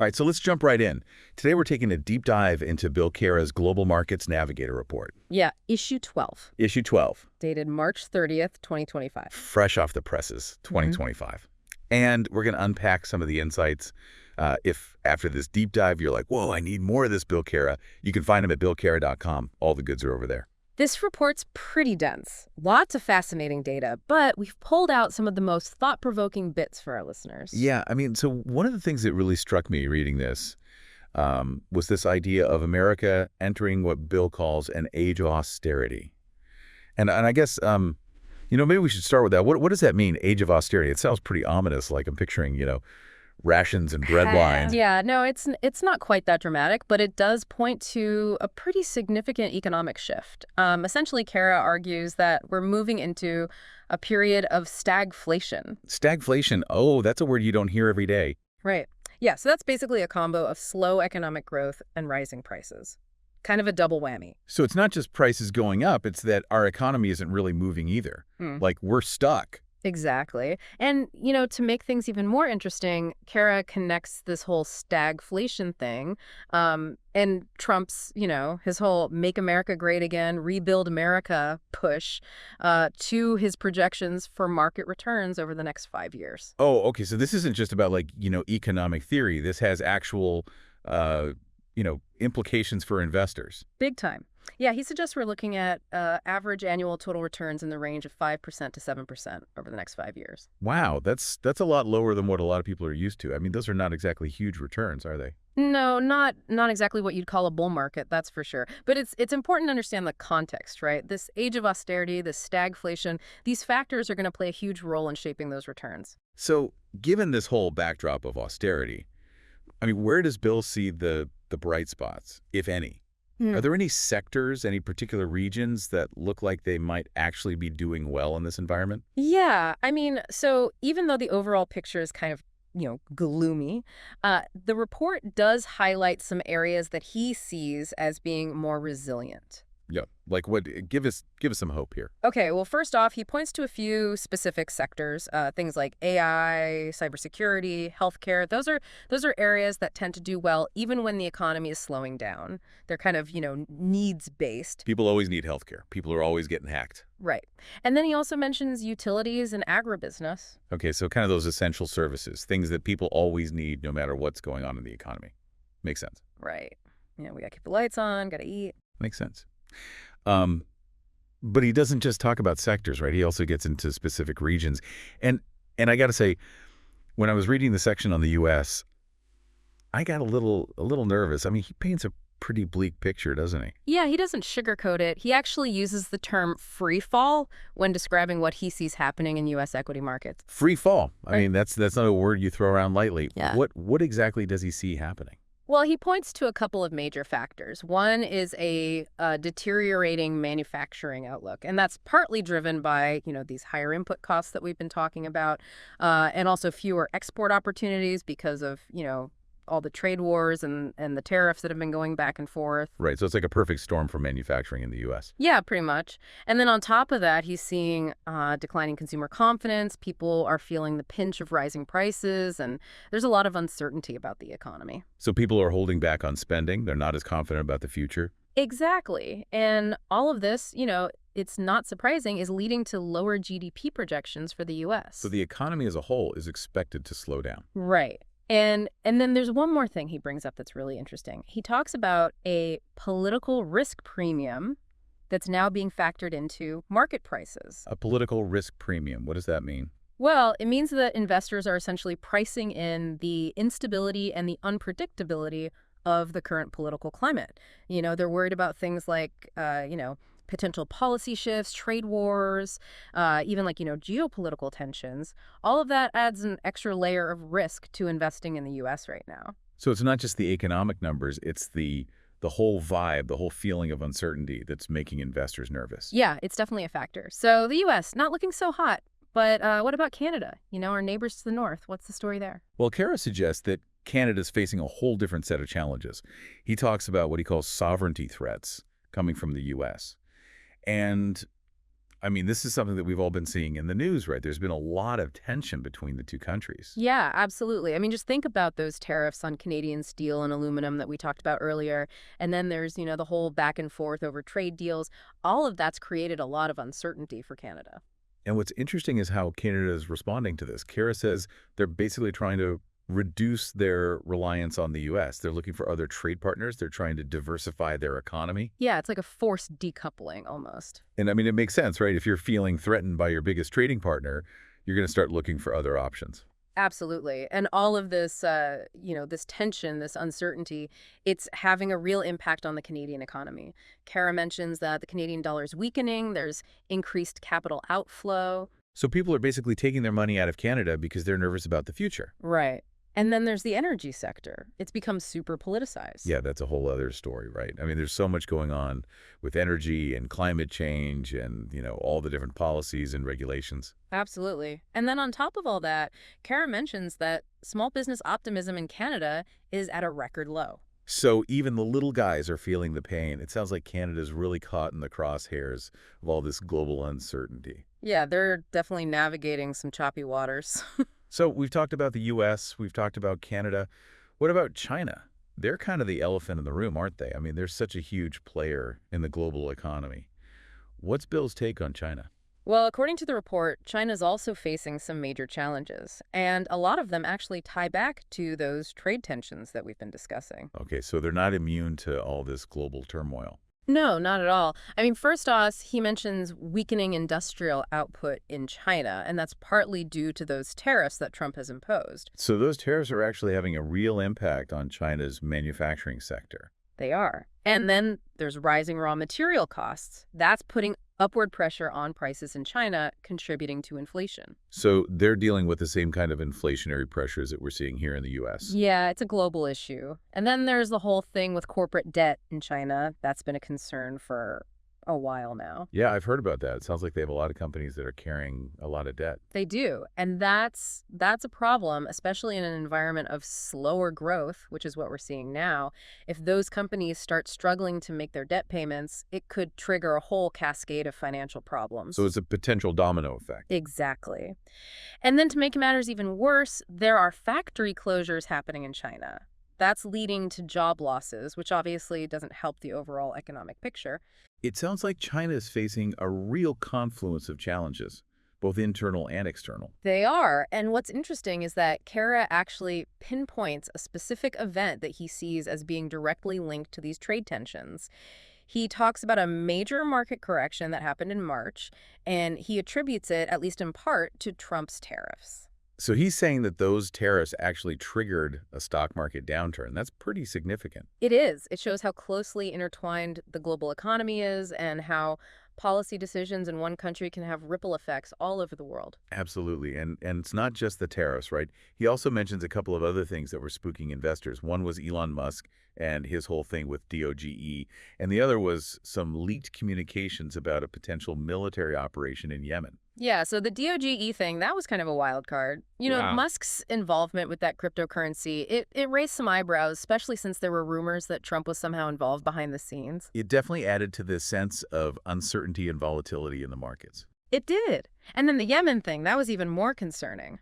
All right, so let's jump right in. Today we're taking a deep dive into Bill Cara's Global Markets Navigator report. Yeah, issue 12, Issue 12, dated March 30th, 2025. fresh off the presses, 2025. And we're going to unpack some of the insights. If after this deep dive you're like, whoa, I need more of this Bill Cara, you can find him at billcara.com. All the goods are over there. This report's pretty dense. Lots of fascinating data, but we've pulled out some of the most thought-provoking bits for our listeners. Yeah, I mean, so one of the things that really struck me reading this was this idea of America entering what Bill calls an age of austerity. And I guess, maybe we should start with that. What does that mean, age of austerity? It sounds pretty ominous, like I'm picturing, rations and bread lines. Yeah, no, it's not quite that dramatic, but it does point to a pretty significant economic shift. Essentially, Cara argues that we're moving into a period of stagflation. Stagflation, oh, that's a word you don't hear every day. Right. Yeah, so that's basically a combo of slow economic growth and rising prices. Kind of a double whammy. So it's not just prices going up, it's that our economy isn't really moving either. Like, we're stuck. Exactly. And, to make things even more interesting, Cara connects this whole stagflation thing and Trump's, his whole Make America Great Again, Rebuild America push to his projections for market returns over the next 5 years. Oh, okay. So this isn't just about, economic theory. This has actual, implications for investors. Big time. Yeah, he suggests we're looking at average annual total returns in the range of 5% to 7% over the next 5 years. Wow, that's a lot lower than what a lot of people are used to. I mean, those are not exactly huge returns, are they? No, not exactly what you'd call a bull market, that's for sure. But it's important to understand the context, right? This age of austerity, this stagflation, these factors are going to play a huge role in shaping those returns. So, given this whole backdrop of austerity, I mean, where does Bill see the bright spots, if any? Are there any sectors, any particular regions that look like they might actually be doing well in this environment? Yeah, I mean, so even though the overall picture is kind of, gloomy, the report does highlight some areas that he sees as being more resilient. Yeah, like what? Give us some hope here. Okay, well, first off, he points to a few specific sectors, things like AI, cybersecurity, healthcare. Those are areas that tend to do well even when the economy is slowing down. They're kind of, needs-based. People always need healthcare. People are always getting hacked. Right. And then he also mentions utilities and agribusiness. Okay, so kind of those essential services, things that people always need no matter what's going on in the economy. Makes sense. Right. We got to keep the lights on, got to eat. Makes sense. But he doesn't just talk about sectors, right? He also gets into specific regions. And I got to say, when I was reading the section on the U.S., I got a little nervous. I mean, he paints a pretty bleak picture, doesn't he? Yeah, he doesn't sugarcoat it. He actually uses the term free fall when describing what he sees happening in U.S. equity markets. Free fall. I mean, that's not a word you throw around lightly. Yeah. What exactly does he see happening? Well, he points to a couple of major factors. One is a deteriorating manufacturing outlook, and that's partly driven by, these higher input costs that we've been talking about, and also fewer export opportunities because of, all the trade wars and the tariffs that have been going back and forth. Right, so it's like a perfect storm for manufacturing in the U.S. Yeah, pretty much. And then on top of that, he's seeing declining consumer confidence. People are feeling the pinch of rising prices, and there's a lot of uncertainty about the economy. So people are holding back on spending. They're not as confident about the future. Exactly. And all of this, it's not surprising, is leading to lower GDP projections for the U.S. So the economy as a whole is expected to slow down. Right. And then there's one more thing he brings up that's really interesting. He talks about a political risk premium that's now being factored into market prices. A political risk premium. What does that mean? Well, it means that investors are essentially pricing in the instability and the unpredictability of the current political climate. They're worried about things like, potential policy shifts, trade wars, even geopolitical tensions. All of that adds an extra layer of risk to investing in the U.S. right now. So it's not just the economic numbers, it's the whole vibe, the whole feeling of uncertainty that's making investors nervous. Yeah, it's definitely a factor. So the U.S., not looking so hot. But what about Canada? Our neighbors to the north. What's the story there? Well, Cara suggests that Canada's facing a whole different set of challenges. He talks about what he calls sovereignty threats coming from the U.S. And I mean, this is something that we've all been seeing in the news, right? There's been a lot of tension between the two countries. Yeah, absolutely. I mean, just think about those tariffs on Canadian steel and aluminum that we talked about earlier. And then there's, the whole back and forth over trade deals. All of that's created a lot of uncertainty for Canada. And what's interesting is how Canada is responding to this. Kara says they're basically trying to reduce their reliance on the U.S. They're looking for other trade partners. They're trying to diversify their economy. Yeah, it's like a forced decoupling almost. And I mean, it makes sense, right? If you're feeling threatened by your biggest trading partner, you're going to start looking for other options. Absolutely. And all of this, this tension, this uncertainty, it's having a real impact on the Canadian economy. Kara mentions that the Canadian dollar is weakening. There's increased capital outflow. So people are basically taking their money out of Canada because they're nervous about the future. Right. And then there's the energy sector. It's become super politicized. Yeah, that's a whole other story, right? I mean, there's so much going on with energy and climate change and, all the different policies and regulations. Absolutely. And then on top of all that, Kara mentions that small business optimism in Canada is at a record low. So even the little guys are feeling the pain. It sounds like Canada's really caught in the crosshairs of all this global uncertainty. Yeah, they're definitely navigating some choppy waters. So we've talked about the U.S., we've talked about Canada. What about China? They're kind of the elephant in the room, aren't they? I mean, they're such a huge player in the global economy. What's Bill's take on China? Well, according to the report, China's also facing some major challenges, and a lot of them actually tie back to those trade tensions that we've been discussing. Okay, so they're not immune to all this global turmoil. No, not at all. I mean, first off, he mentions weakening industrial output in China, and that's partly due to those tariffs that Trump has imposed. So those tariffs are actually having a real impact on China's manufacturing sector. They are. And then there's rising raw material costs. That's putting upward pressure on prices in China, contributing to inflation. So they're dealing with the same kind of inflationary pressures that we're seeing here in the U.S. Yeah, it's a global issue. And then there's the whole thing with corporate debt in China. That's been a concern for a while now. Yeah, I've heard about that. It sounds like they have a lot of companies that are carrying a lot of debt. They do. And that's a problem, especially in an environment of slower growth, which is what we're seeing now. If those companies start struggling to make their debt payments, it could trigger a whole cascade of financial problems. So it's a potential domino effect. Exactly. And then to make matters even worse, there are factory closures happening in China. That's leading to job losses, which obviously doesn't help the overall economic picture. It sounds like China is facing a real confluence of challenges, both internal and external. They are. And what's interesting is that Kara actually pinpoints a specific event that he sees as being directly linked to these trade tensions. He talks about a major market correction that happened in March, and he attributes it, at least in part, to Trump's tariffs. So he's saying that those tariffs actually triggered a stock market downturn. That's pretty significant. It is. It shows how closely intertwined the global economy is and how policy decisions in one country can have ripple effects all over the world. Absolutely. And it's not just the tariffs, right? He also mentions a couple of other things that were spooking investors. One was Elon Musk and his whole thing with DOGE. And the other was some leaked communications about a potential military operation in Yemen. Yeah, so the DOGE thing, that was kind of a wild card. Yeah. Musk's involvement with that cryptocurrency, it raised some eyebrows, especially since there were rumors that Trump was somehow involved behind the scenes. It definitely added to this sense of uncertainty and volatility in the markets. It did. And then the Yemen thing, that was even more concerning.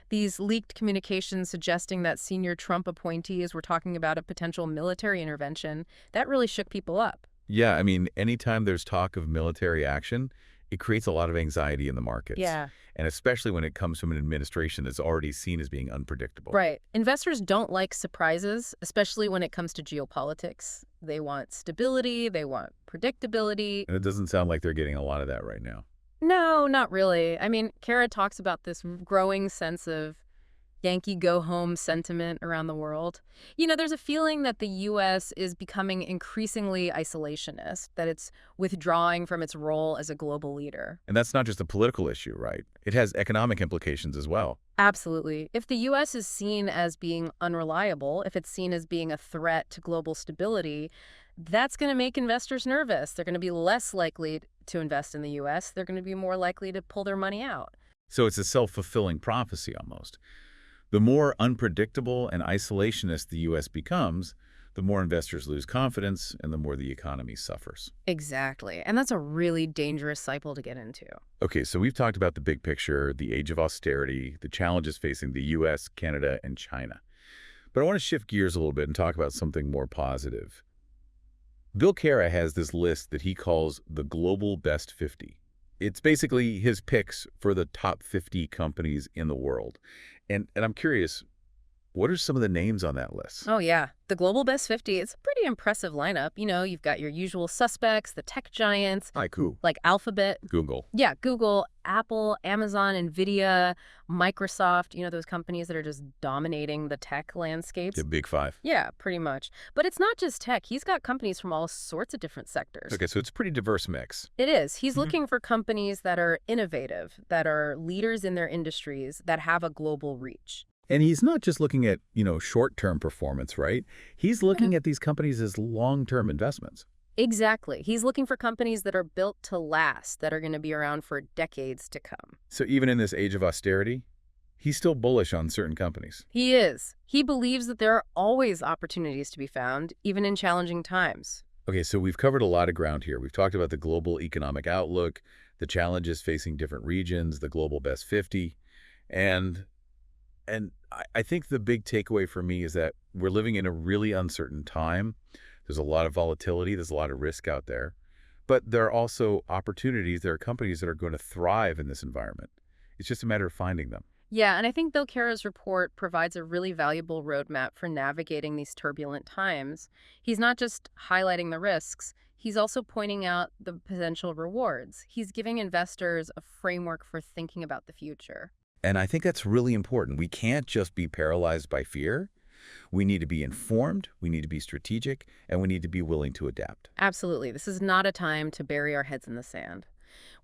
These leaked communications suggesting that senior Trump appointees were talking about a potential military intervention, that really shook people up. Yeah, I mean, anytime there's talk of military action, it creates a lot of anxiety in the markets. Yeah. And especially when it comes from an administration that's already seen as being unpredictable. Right. Investors don't like surprises, especially when it comes to geopolitics. They want stability, they want predictability. And it doesn't sound like they're getting a lot of that right now. No, not really. I mean, Kara talks about this growing sense of Yankee go-home sentiment around the world. There's a feeling that the U.S. is becoming increasingly isolationist, that it's withdrawing from its role as a global leader. And that's not just a political issue, right? It has economic implications as well. Absolutely. If the U.S. is seen as being unreliable, if it's seen as being a threat to global stability, that's going to make investors nervous. They're going to be less likely to invest in the U.S. They're going to be more likely to pull their money out. So it's a self-fulfilling prophecy almost. The more unpredictable and isolationist the U.S. becomes, the more investors lose confidence and the more the economy suffers. Exactly. And that's a really dangerous cycle to get into. Okay, so we've talked about the big picture, the age of austerity, the challenges facing the U.S., Canada, and China. But I want to shift gears a little bit and talk about something more positive. Bill Cara has this list that he calls the Global Best 50. It's basically his picks for the top 50 companies in the world. And I'm curious, what are some of the names on that list? Oh, yeah. The Global Best 50, it's a pretty impressive lineup. You've got your usual suspects, the tech giants, Like who? like Alphabet. Google. Yeah, Google, Apple, Amazon, NVIDIA, Microsoft, those companies that are just dominating the tech landscapes. The big five. Yeah, pretty much. But it's not just tech. He's got companies from all sorts of different sectors. Okay, so it's a pretty diverse mix. It is. He's looking for companies that are innovative, that are leaders in their industries, that have a global reach. And he's not just looking at, short-term performance, right? He's looking at these companies as long-term investments. Exactly. He's looking for companies that are built to last, that are going to be around for decades to come. So even in this age of austerity, he's still bullish on certain companies. He is. He believes that there are always opportunities to be found, even in challenging times. Okay, so we've covered a lot of ground here. We've talked about the global economic outlook, the challenges facing different regions, the Global Best 50, and I think the big takeaway for me is that we're living in a really uncertain time. There's a lot of volatility. There's a lot of risk out there. But there are also opportunities. There are companies that are going to thrive in this environment. It's just a matter of finding them. Yeah, and I think Bill Cara's report provides a really valuable roadmap for navigating these turbulent times. He's not just highlighting the risks, he's also pointing out the potential rewards. He's giving investors a framework for thinking about the future. And I think that's really important. We can't just be paralyzed by fear. We need to be informed, we need to be strategic, and we need to be willing to adapt. Absolutely. This is not a time to bury our heads in the sand.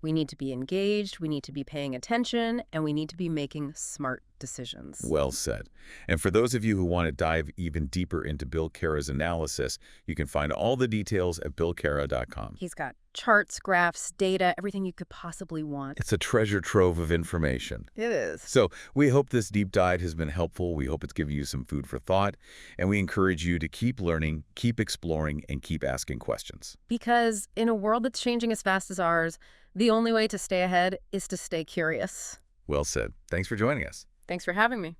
We need to be engaged, we need to be paying attention, and we need to be making smart decisions. Well said. And for those of you who want to dive even deeper into Bill Cara's analysis, you can find all the details at billcara.com. He's got charts, graphs, data, everything you could possibly want. It's a treasure trove of information. It is. So we hope this deep dive has been helpful. We hope it's given you some food for thought. And we encourage you to keep learning, keep exploring, and keep asking questions. Because in a world that's changing as fast as ours, the only way to stay ahead is to stay curious. Well said. Thanks for joining us. Thanks for having me.